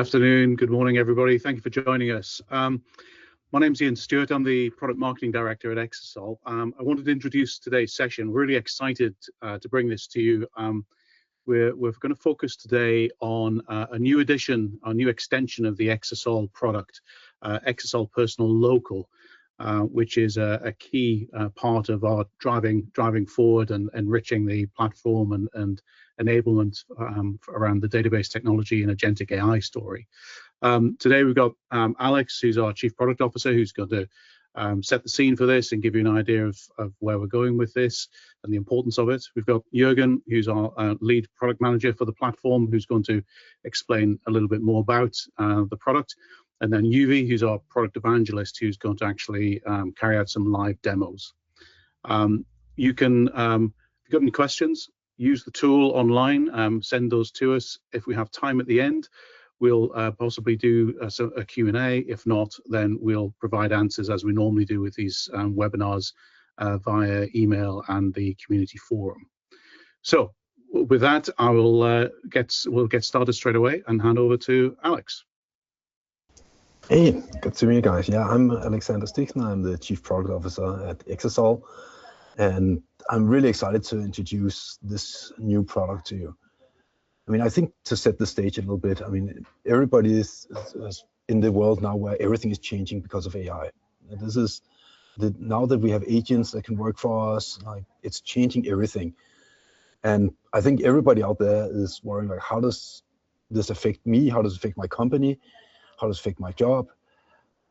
afternoon, good morning, everybody. Thank you for joining us. My name's Ian Stewart. I'm the Product Marketing Director at Exasol. I wanted to introduce today's session. We're really excited to bring this to you. We're going to focus today on a new edition, a new extension of the Exasol product, Exasol Personal Local, which is a key part of our driving forward and enriching the platform and enablement around the database technology and agentic AI story. Today we've got Alex, who's our Chief Product Officer, who's going to set the scene for this and give you an idea of where we're going with this and the importance of it. We've got Jürgen, who's our lead product manager for the platform, who's going to explain a little bit more about the product. And then Yuvi, who's our product evangelist, who's going to actually carry out some live demos. You can, if you've got any questions, use the tool online, send those to us. If we have time at the end, we'll possibly do a Q&A. If not, then we'll provide answers as we normally do with these webinars via email and the community forum. So with that, we'll get started straight away and hand over to Alex. Hey, good to meet you guys. Yeah, I'm Alexander Stixen. I'm the Chief Product Officer at Exasol, and I'm really excited to introduce this new product to you. I mean, I think to set the stage a little bit, I mean, everybody is in the world now where everything is changing because of AI. This is now that we have agents that can work for us, like it's changing everything. And I think everybody out there is worrying, like, how does this affect me? How does it affect my company? How does it affect my job?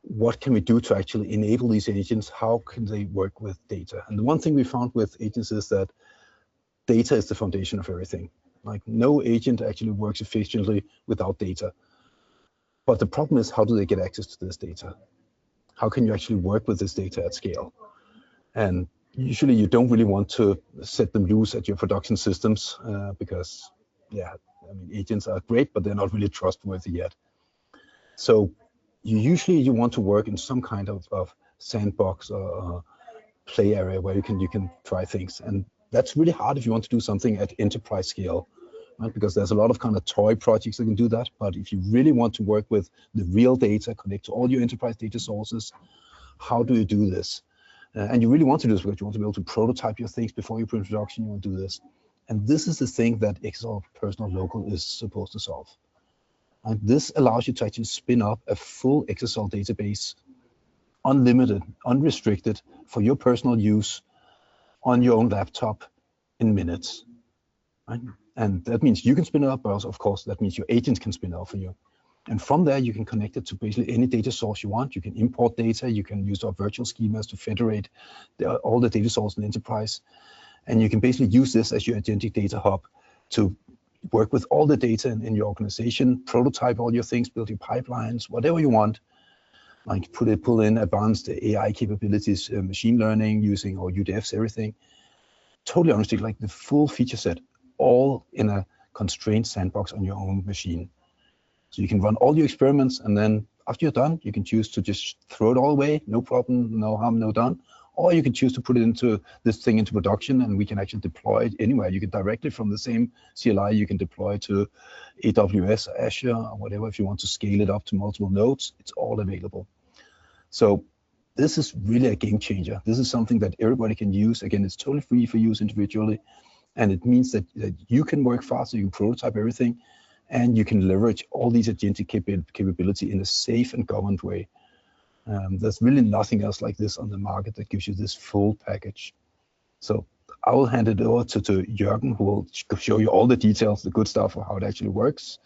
What can we do to actually enable these agents? How can they work with data? And the one thing we found with agents is that data is the foundation of everything. Like, no agent actually works efficiently without data. But the problem is, how do they get access to this data? How can you actually work with this data at scale? And usually you don't really want to set them loose at your production systems because, yeah, I mean, agents are great, but they're not really trustworthy yet. So you want to work in some kind of sandbox or play area where you can try things. And that's really hard if you want to do something at enterprise scale, right? Because there's a lot of kind of toy projects that can do that. But if you really want to work with the real data, connect to all your enterprise data sources, how do you do this? And you really want to do this because you want to be able to prototype your things before you put in production. You want to do this. And this is the thing that Exasol Personal Local is supposed to solve. And this allows you to actually spin up a full Exasol database, unlimited, unrestricted, for your personal use on your own laptop in minutes. Right? And that means you can spin it up, but also, of course, that means your agents can spin it up for you. And from there, you can connect it to basically any data source you want. You can import data. You can use our virtual schemas to federate all the data sources in enterprise. And you can basically use this as your agentic data hub to work with all the data in your organization, prototype all your things, build your pipelines, whatever you want. Like pull in advanced AI capabilities, machine learning using or UDFs, everything. Totally honestly, like the full feature set, all in a constrained sandbox on your own machine. So you can run all your experiments, and then after you're done, you can choose to just throw it all away, no problem, no harm, no done. Or you can choose to put it into this thing into production, and we can actually deploy it anywhere. You can directly from the same CLI, you can deploy to AWS, Azure, or whatever. If you want to scale it up to multiple nodes, it's all available. So this is really a game changer. This is something that everybody can use. Again, it's totally free for use individually. And it means that you can work faster, you can prototype everything, and you can leverage all these agentic capability in a safe and governed way. There's really nothing else like this on the market that gives you this full package. So I will hand it over to Jürgen, who will show you all the details, the good stuff of how it actually works.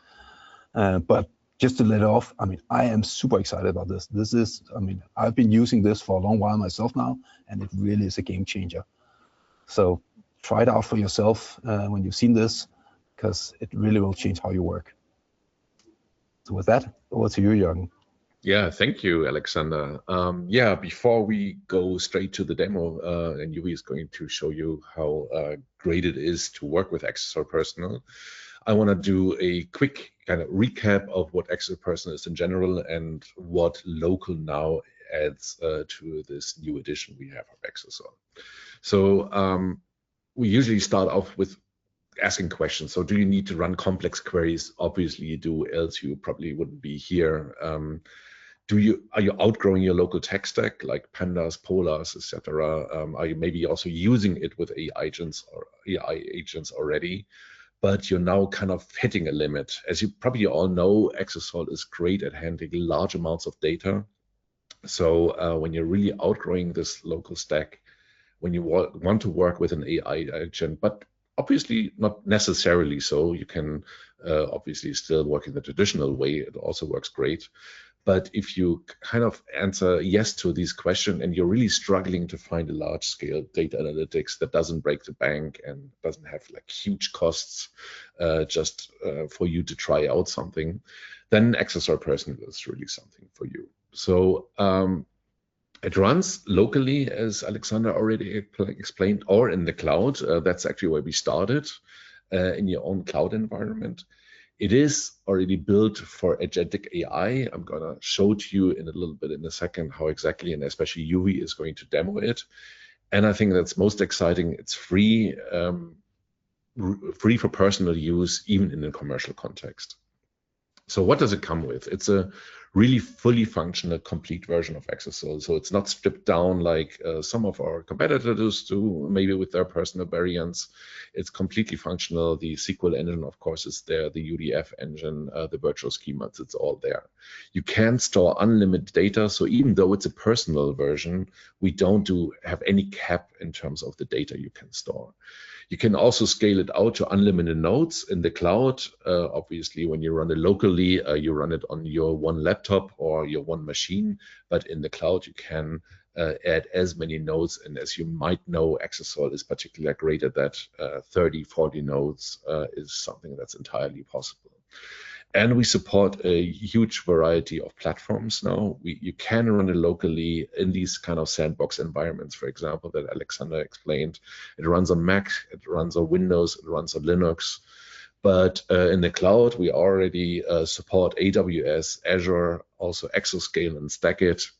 But just to let it off, I mean, I am super excited about this. This is, I mean, I've been using this for a long while myself now, and it really is a game changer. So try it out for yourself when you've seen this, because it really will change how you work. So with that, over to you, Jürgen. Yeah, thank you, Alexander. Yeah, before we go straight to the demo, and Yuvi is going to show you how great it is to work with Exasol Personal, I want to do a quick kind of recap of what Exasol Personal is in general and what local now adds to this new edition we have of Exasol. So we usually start off with asking questions. So do you need to run complex queries? Obviously you do, else you probably wouldn't be here. Are you outgrowing your local tech stack like pandas, polars, etc.? Are you maybe also using it with AI agents already? But you're now kind of hitting a limit. As you probably all know, Exasol is great at handling large amounts of data. So when you're really outgrowing this local stack, when you want to work with an AI agent, but obviously not necessarily so, you can obviously still work in the traditional way. It also works great. But if you kind of answer yes to these questions and you're really struggling to find a large scale data analytics that doesn't break the bank and doesn't have like huge costs just for you to try out something, then Exasol Personal is really something for you. So it runs locally, as Alexander already explained, or in the cloud. That's actually where we started, in your own cloud environment. It is already built for agentic AI. I'm going to show to you in a little bit in a second how exactly, and especially Yuri is going to demo it. And I think that's most exciting. It's free, free for personal use, even in a commercial context. So what does it come with? It's a really fully functional, complete version of Exasol. So it's not stripped down like some of our competitors do, maybe with their personal variants. It's completely functional. The SQL engine, of course, is there. The UDF engine, the virtual schemas, it's all there. You can store unlimited data. So even though it's a personal version, we don't have any cap in terms of the data you can store. You can also scale it out to unlimited nodes in the cloud. Obviously, when you run it locally, you run it on your one laptop or your one machine. But in the cloud, you can add as many nodes. And as you might know, Exasol is particularly great at that. 30, 40 nodes is something that's entirely possible. And we support a huge variety of platforms now. You can run it locally in these kind of sandbox environments, for example, that Alexander explained. It runs on Mac, it runs on Windows, it runs on Linux. But in the cloud, we already support AWS, Azure, also Exascale and Stackit.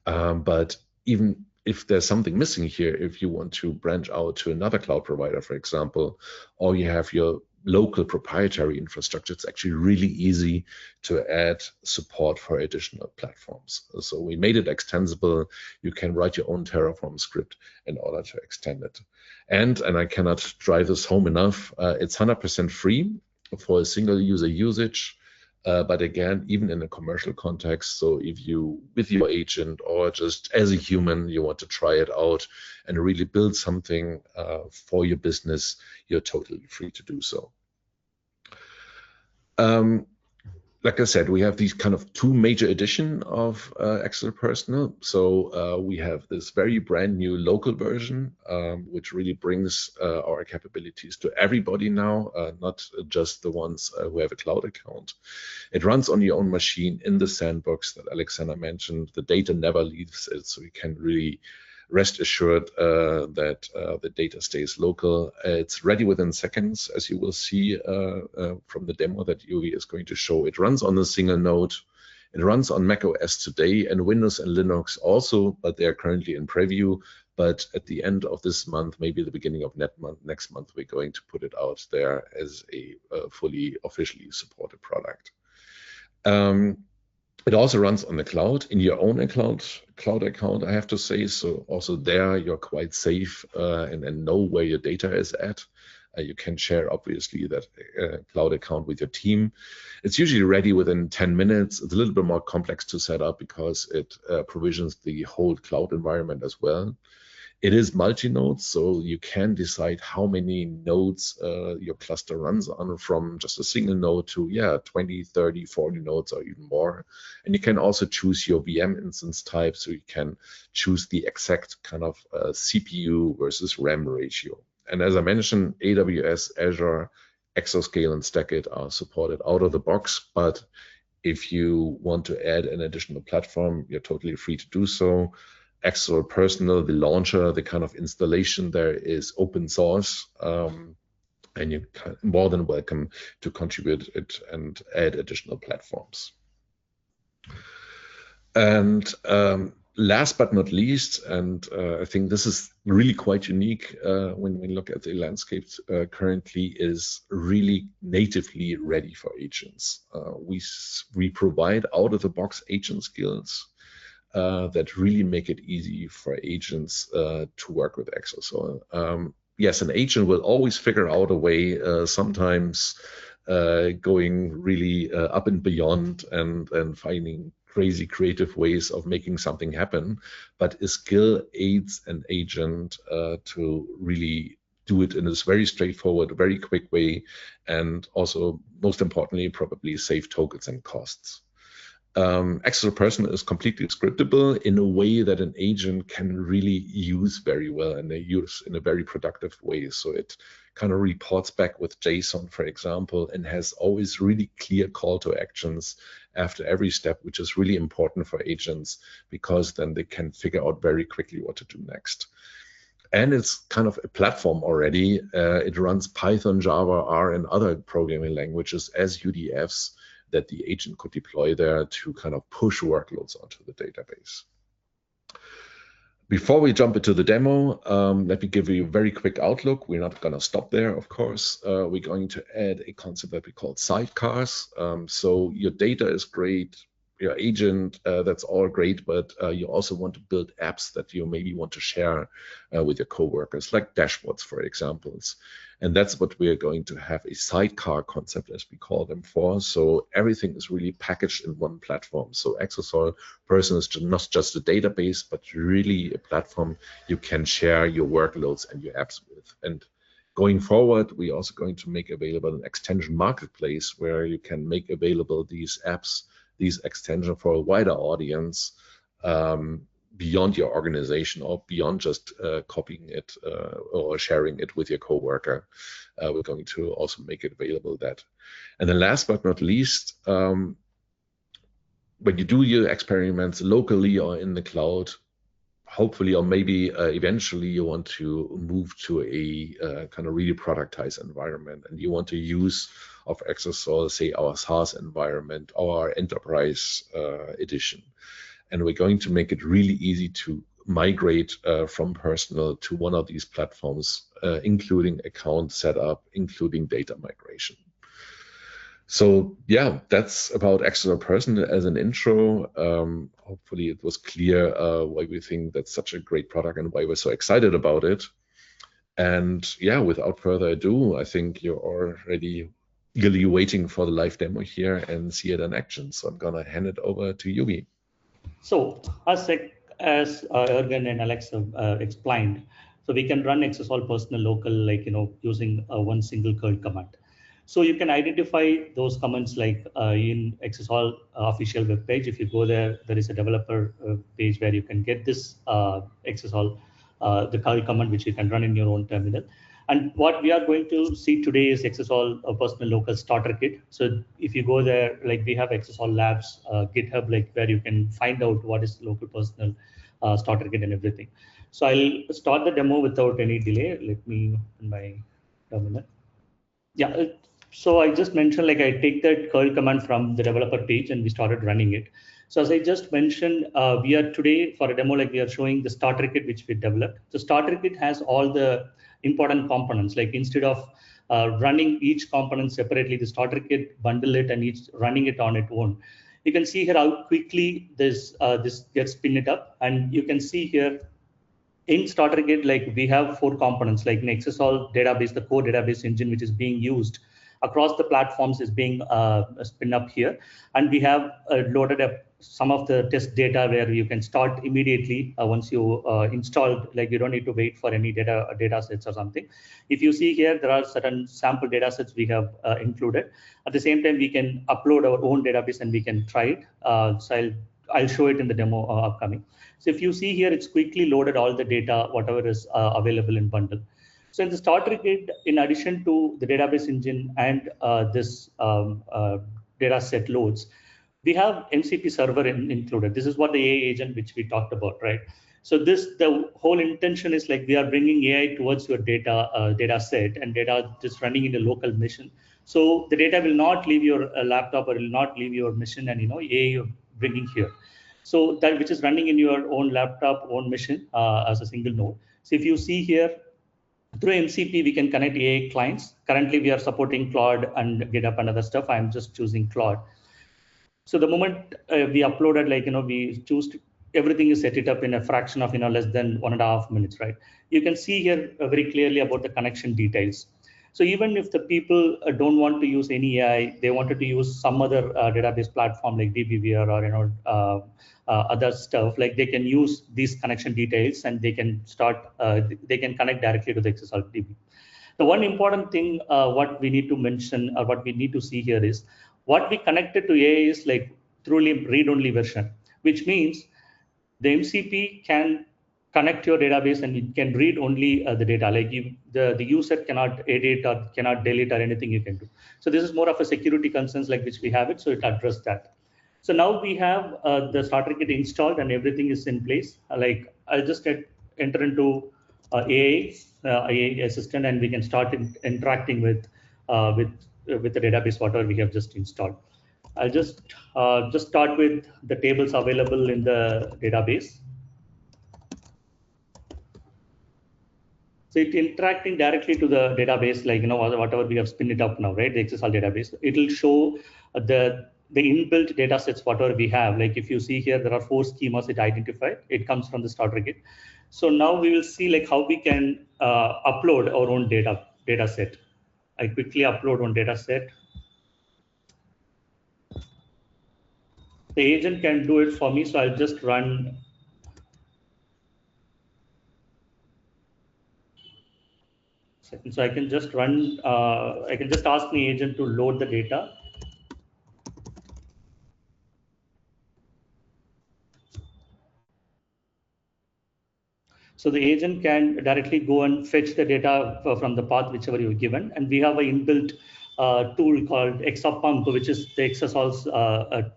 But even if there's something missing here, if you want to branch out to another cloud provider, for example, or you have your local proprietary infrastructure, it's actually really easy to add support for additional platforms. So we made it extensible. You can write your own Terraform script in order to extend it. And I cannot drive this home enough, it's 100% free for a single user usage. But again, even in a commercial context, so if you, with your agent or just as a human, you want to try it out and really build something for your business, you're totally free to do so. Like I said, we have these kind of two major editions of Exasol Personal. So we have this very brand new local version, which really brings our capabilities to everybody now, not just the ones who have a cloud account. It runs on your own machine in the sandbox that Alexander mentioned. The data never leaves it, so you can really rest assured that the data stays local. It's ready within seconds, as you will see from the demo that Yuri is going to show. It runs on a single node. It runs on macOS today and Windows and Linux also, but they are currently in preview. But at the end of this month, maybe the beginning of next month, we're going to put it out there as a fully officially supported product. It also runs on the cloud, in your own cloud account, I have to say. So also there, you're quite safe and know where your data is at. You can share, obviously, that cloud account with your team. It's usually ready within 10 minutes. It's a little bit more complex to set up because it provisions the whole cloud environment as well. It is multi-node, so you can decide how many nodes your cluster runs on, from just a single node to 20, 30, 40 nodes or even more. And you can also choose your VM instance type, so you can choose the exact kind of CPU versus RAM ratio. And as I mentioned, AWS, Azure, Exascale, and Stackit are supported out of the box. But if you want to add an additional platform, you're totally free to do so. Exasol Personal, the launcher, the kind of installation there is open source, and you're more than welcome to contribute it and add additional platforms. And Last but not least, and I think this is really quite unique when we look at the landscapes currently, is really natively ready for agents. We provide out-of-the-box agent skills that really make it easy for agents to work with Exasol. Yes, an agent will always figure out a way, sometimes going really up and beyond and finding crazy creative ways of making something happen, but a skill aids an agent to really do it in this very straightforward, very quick way, and also, most importantly, probably save tokens and costs. Exasol Personal is completely scriptable in a way that an agent can really use very well, and they use in a very productive way. So it kind of reports back with JSON, for example, and has always really clear call to actions after every step, which is really important for agents because then they can figure out very quickly what to do next. And it's kind of a platform already. It runs Python, Java, R, and other programming languages as UDFs that the agent could deploy there to kind of push workloads onto the database. Before we jump into the demo, let me give you a very quick outlook. We're not going to stop there, of course. We're going to add a concept that we call sidecars. So your data is great, your agent, that's all great, but you also want to build apps that you maybe want to share with your coworkers, like dashboards, for examples. And that's what we are going to have a sidecar concept, as we call them, for. So everything is really packaged in one platform. So Exasol Personal is not just a database, but really a platform you can share your workloads and your apps with. And going forward, we're also going to make available an extension marketplace where you can make available these apps, these extensions for a wider audience, beyond your organization or beyond just copying it or sharing it with your coworker. We're going to also make it available that. And then last but not least, when you do your experiments locally or in the cloud, hopefully or maybe eventually you want to move to a kind of really productized environment, and you want to use of Exasol, say our SaaS environment, our Enterprise edition. And we're going to make it really easy to migrate from Personal to one of these platforms, including account setup, including data migration. So yeah, that's about Exasol Personal as an intro. Hopefully it was clear why we think that's such a great product and why we're so excited about it. And yeah, without further ado, I think you're already eagerly waiting for the live demo here and see it in action. So I'm gonna hand it over to Yubi. So as Ergen and Alex have explained, so we can run Exasol Personal Local, like, using one single curl command. So you can identify those commands like in Exasol official web page. If you go there, there is a developer page where you can get this Exasol, the curl command, which you can run in your own terminal. And what we are going to see today is Exasol Personal Local Starter Kit. So if you go there, like we have Exasol Labs GitHub, like where you can find out what is local personal starter kit and everything. So I'll start the demo without any delay. Let me open my terminal. Yeah. So I just mentioned, like I take that curl command from the developer page and we started running it. So as I just mentioned, we are today for a demo, like we are showing the starter kit, which we developed. The starter kit has all the important components, like instead of running each component separately, the starter kit bundle it and each running it on its own. You can see here how quickly this gets pinned up, and you can see here in starter kit, like we have 4 components, like in Exasol database, the core database engine, which is being used across the platforms, is being spin up here. And we have loaded up some of the test data where you can start immediately once you installed, like you don't need to wait for any data sets or something. If you see here, there are certain sample data sets we have included. At the same time, we can upload our own database and we can try it. So I'll show it in the demo upcoming. So if you see here, it's quickly loaded all the data, whatever is available in bundle. So in the starter kit, in addition to the database engine and this data set loads, we have MCP server included. This is what the AI agent, which we talked about, right? So the whole intention is like we are bringing AI towards your data set and data just running in the local machine. So the data will not leave your laptop or will not leave your machine, and AI you're bringing here. So that which is running in your own laptop, own machine as a single node. So if you see here, through MCP, we can connect AI clients. Currently, we are supporting Claude and GitHub and other stuff. I'm just choosing Claude. So the moment we uploaded, we choose to, everything is set it up in a fraction of, less than 1.5 minutes, right? You can see here very clearly about the connection details. So even if the people don't want to use any AI, they wanted to use some other database platform like DBVR or other stuff, like they can use these connection details and they can start, they can connect directly to the Exasol DB. The one important thing what we need to mention or what we need to see here is what we connected to AI is like truly read-only version, which means the MCP can connect your database and it can read only the data. Like the user cannot edit or cannot delete or anything you can do. So this is more of a security concerns like which we have it, so it addressed that. So now we have the starter kit installed and everything is in place. Like I'll just enter into AI assistant and we can start interacting with the database whatever we have just installed. I'll just start with the tables available in the database. So it's interacting directly to the database, like whatever we have spin it up now, right? The Exasol database. It'll show the inbuilt data sets whatever we have. Like if you see here, there are 4 schemas it identified. It comes from the starter kit. So now we will see like how we can upload our own data set. I quickly upload one data set. The agent can do it for me, so I'll just run. So I can just run. I can just ask the agent to load the data. So the agent can directly go and fetch the data from the path whichever you've given, and we have an inbuilt tool called Exapump, which is the Exasol's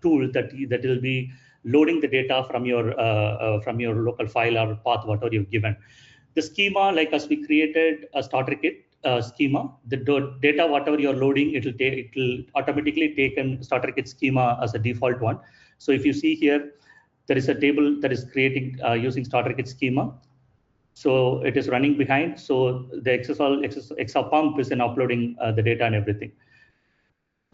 tool that will be loading the data from your local file or path whatever you've given. The schema, like as we created a starter kit schema, the data whatever you're loading, it will automatically take a starter kit schema as a default one. So if you see here, there is a table that is creating using starter kit schema. So it is running behind. So the Exapump is in uploading the data and everything.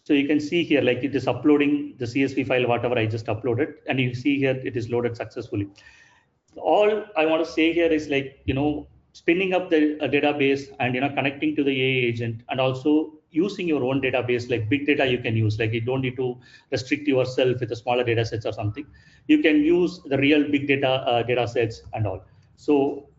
So you can see here, like it is uploading the CSV file, whatever I just uploaded. And you see here, it is loaded successfully. All I want to say here is like, spinning up the database and, connecting to the AI agent and also using your own database, like big data you can use, like you don't need to restrict yourself with the smaller data sets or something. You can use the real big data sets and all. So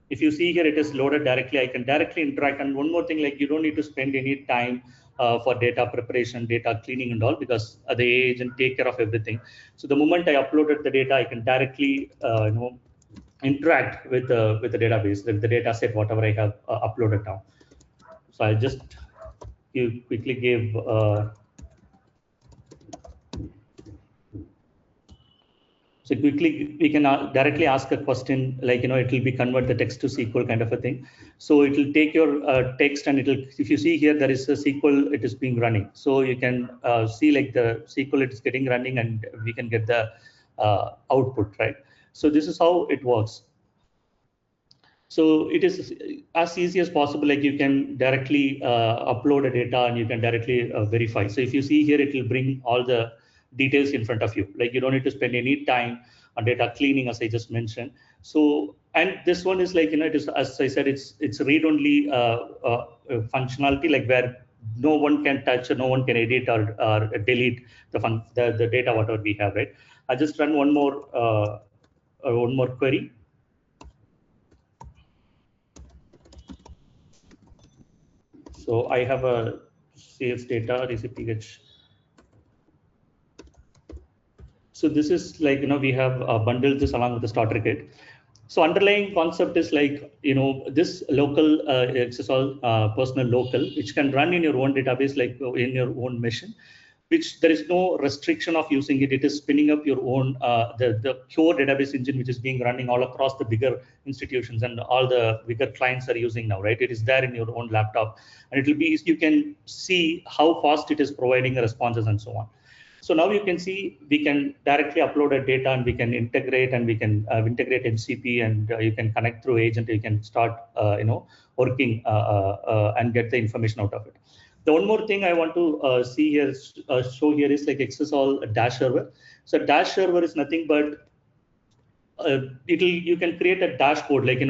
if you see here, it is loaded directly. I can directly interact. And one more thing, like you don't need to spend any time for data preparation, data cleaning and all, because the AI agent take care of everything. So the moment I uploaded the data, I can directly interact with the database, with the data set, whatever I have uploaded now. So I'll just quickly give so quickly we can directly ask a question, like it will be convert the text to SQL kind of a thing. So it will take your text and if you see here, there is a SQL, it is being running. So you can see like the SQL it is getting running and we can get the output, right? So this is how it works. So it is as easy as possible, like you can directly upload a data and you can directly verify. So if you see here, it will bring all the details in front of you. Like you don't need to spend any time on data cleaning, as I just mentioned. So, and this one is like, it is, as I said, it's read-only functionality, like where no one can touch or no one can edit or delete the data whatever we have, right? I just run one more query. So I have a sales data recipH. So this is like, we have bundled this along with the starter kit. So underlying concept is like, this local Exasol Personal Local, which can run in your own database, like in your own machine, which there is no restriction of using it. It is spinning up your own, the pure database engine, which is being running all across the bigger institutions and all the bigger clients are using now, right? It is there in your own laptop and it will be, you can see how fast it is providing responses and so on. So now you can see we can directly upload a data and we can integrate, and we can integrate MCP, and you can connect through agent. You can start working and get the information out of it. The one more thing I want to see here, show here is like Exasol dash server. So dash server is nothing but you can create a dashboard, like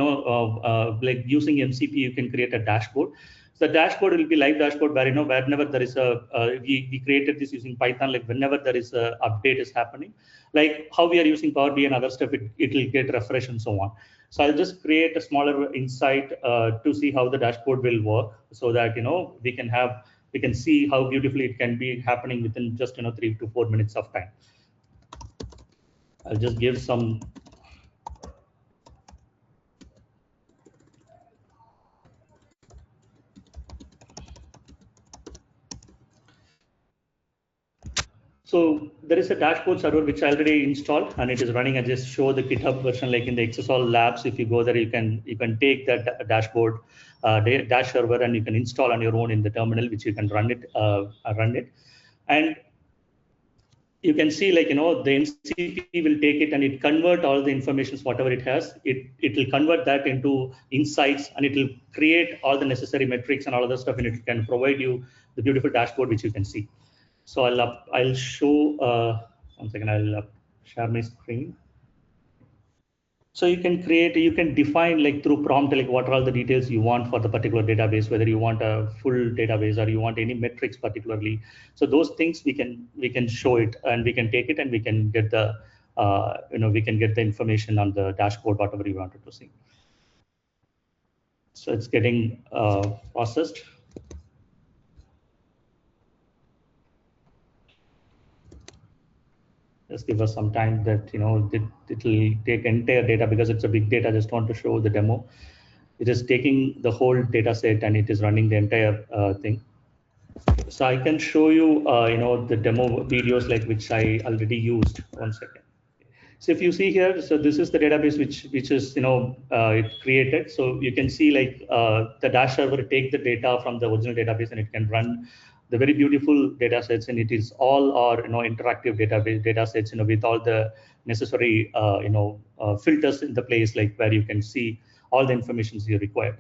like using MCP you can create a dashboard. So the dashboard will be live dashboard where whenever there is a we created this using Python, like whenever there is a update is happening, like how we are using Power BI and other stuff, it will get refreshed and so on. So I'll just create a smaller insight to see how the dashboard will work, so that we can see how beautifully it can be happening within just 3 to 4 minutes of time. I'll just give some. So there is a dashboard server which I already installed, and it is running. I just show the GitHub version, like in the Exasol Labs. If you go there, you can take that dashboard dash server, and you can install on your own in the terminal, which you can run it. And you can see, like the MCP will take it and it convert all the information, whatever it has. It will convert that into insights, and it will create all the necessary metrics and all other stuff, and it can provide you the beautiful dashboard which you can see. So I'll show, one second, I'll share my screen. So you can define, like through prompt, like what are all the details you want for the particular database, whether you want a full database or you want any metrics particularly. So those things we can show it, and we can take it, and we can get the we can get the information on the dashboard, whatever you wanted to see. So it's getting processed. Just give us some time that it will take entire data, because it's a big data. I just want to show the demo. It is taking the whole data set and it is running the entire thing. So I can show you the demo videos, like which I already used. One second. So if you see here, so this is the database which is it created. So you can see, like the dash server take the data from the original database, and it can run the very beautiful data sets, and it is all our interactive data sets with all the necessary filters in the place, like where you can see all the information you require.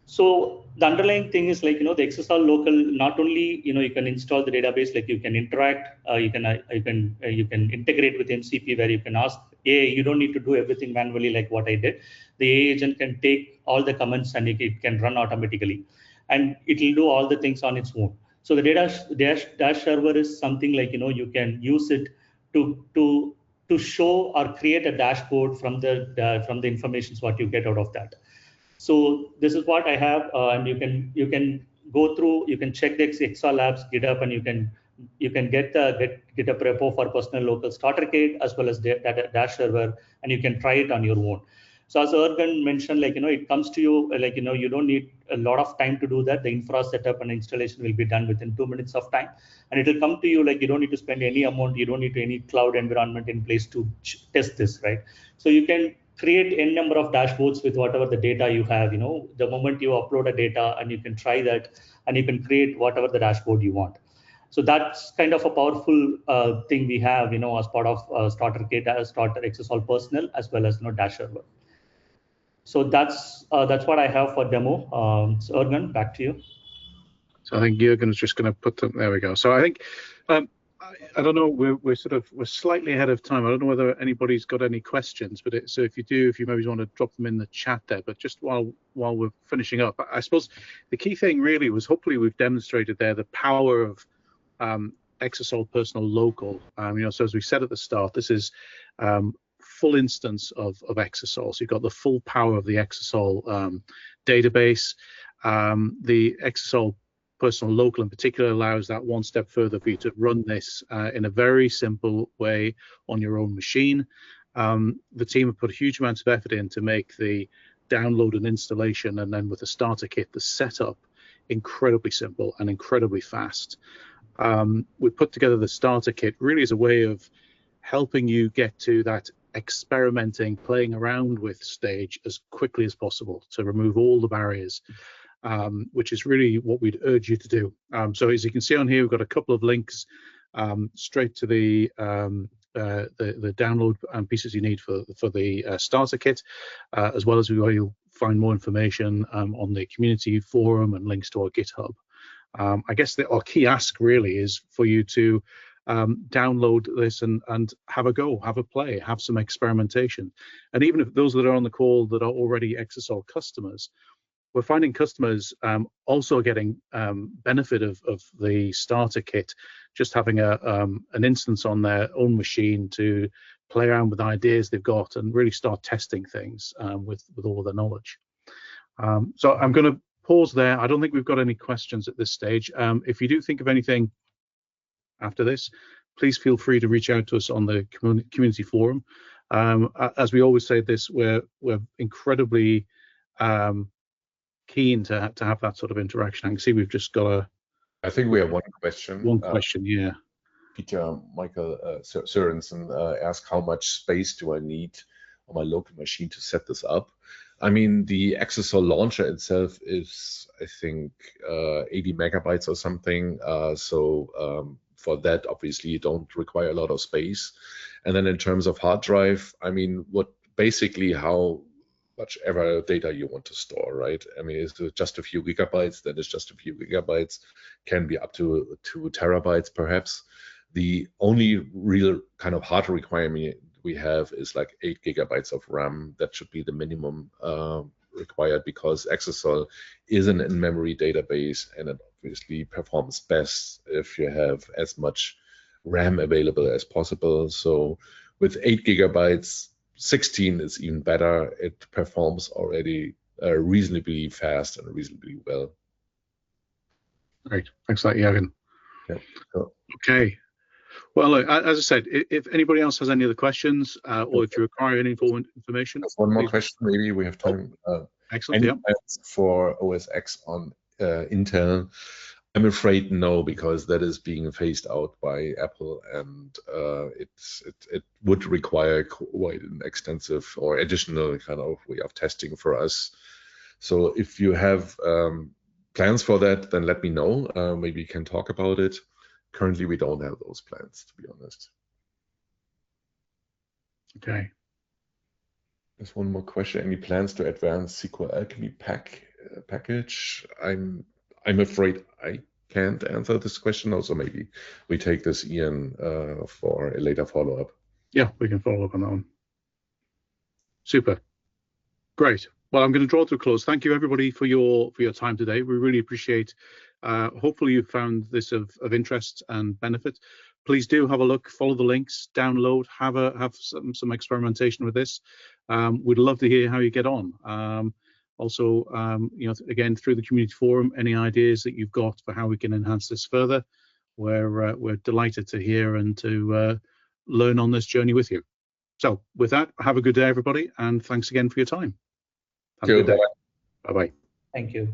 So the underlying thing is, like the Exasol local, not only you can install the database, like you can interact, you can integrate with MCP, where you can ask AI. You don't need to do everything manually like what I did. The AI agent can take all the comments and it can run automatically, and it will do all the things on its own. So the dash server is something like you can use it to show or create a dashboard from the information what you get out of that. So this is what I have, and you can go through. You can check the Exasol Labs GitHub, and you can get the GitHub repo for personal local starter kit as well as that dash server, and you can try it on your own. So as Ergun mentioned, like it comes to you, like you don't need a lot of time to do that. The infra setup and installation will be done within 2 minutes of time, and it will come to you, like you don't need to spend any amount. You don't need any cloud environment in place to test this, right? So you can create n number of dashboards with whatever the data you have. The moment you upload a data, and you can try that, and you can create whatever the dashboard you want. So that's kind of a powerful thing we have, as part of starter kit, starter Exasol Personal, as well as dash server. So that's what I have for demo. So Ergun, back to you. So I think Jürgen is just going to put them. There we go. So I think I don't know. We're slightly ahead of time. I don't know whether anybody's got any questions, but so if you do, if you maybe want to drop them in the chat there. But just while we're finishing up, I suppose the key thing really was, hopefully we've demonstrated there the power of Exasol Personal Local. So as we said at the start, this is full instance of Exasol. So you've got the full power of the Exasol database. The Exasol Personal Local in particular allows that one step further for you to run this in a very simple way on your own machine. The team have put huge amounts of effort in to make the download and installation, and then with the starter kit, the setup, incredibly simple and incredibly fast. We put together the starter kit really as a way of helping you get to that experimenting, playing around with stage as quickly as possible to remove all the barriers, which is really what we'd urge you to do. So as you can see on here, we've got a couple of links straight to the download pieces you need for the starter kit, as well as where you'll find more information on the community forum and links to our GitHub. I guess our key ask really is for you to download this and have a go, have a play, have some experimentation. And even if those that are on the call that are already Exasol customers, we're finding customers also getting benefit of the starter kit, just having an instance on their own machine to play around with ideas they've got and really start testing things with all of their knowledge. So I'm going to pause there. I don't think we've got any questions at this stage. If you do think of anything after this, please feel free to reach out to us on the community forum. As we always say this, we're incredibly keen to have that sort of interaction. I can see we've just got I think we have one question. One question, yeah. Peter Michael Sørensen asked, how much space do I need on my local machine to set this up? I mean, the Exasol launcher itself is, I think, 80 megabytes or something. So for that, obviously, you don't require a lot of space. And then in terms of hard drive, I mean, basically how much ever data you want to store, right? I mean, is it just a few gigabytes? Then it's just a few gigabytes. Can be up to 2 terabytes, perhaps. The only real kind of hard requirement we have is like 8 gigabytes of RAM. That should be the minimum required, because Exasol is an in-memory database, and it obviously performs best if you have as much RAM available as possible. So with 8 gigabytes, 16 is even better. It performs already reasonably fast and reasonably well. Great. Thanks for that, Jürgen. Yeah. Cool. Okay. Well, look, as I said, if anybody else has any other questions or if you require any information. One more question, maybe we have time. Excellent. Any Yeah. plans for OS X on Intel? I'm afraid no, because that is being phased out by Apple, and it would require quite an extensive or additional kind of way of testing for us. So if you have plans for that, then let me know. Maybe we can talk about it. Currently, we don't have those plans, to be honest. Okay. There's one more question. Any plans to advance SQL Alchemy package? I'm afraid I can't answer this question. Also, maybe we take this, Ian, for a later follow-up. Yeah, we can follow up on that one. Super. Great. Well, I'm going to draw to a close. Thank you, everybody, for your time today. We really appreciate. Hopefully, you found this of interest and benefit. Please do have a look, follow the links, download, have some experimentation with this. We'd love to hear how you get on. Also, again, through the community forum, any ideas that you've got for how we can enhance this further, we're delighted to hear and to learn on this journey with you. So with that, have a good day, everybody, and thanks again for your time. Have a good day. Bye-bye. Thank you.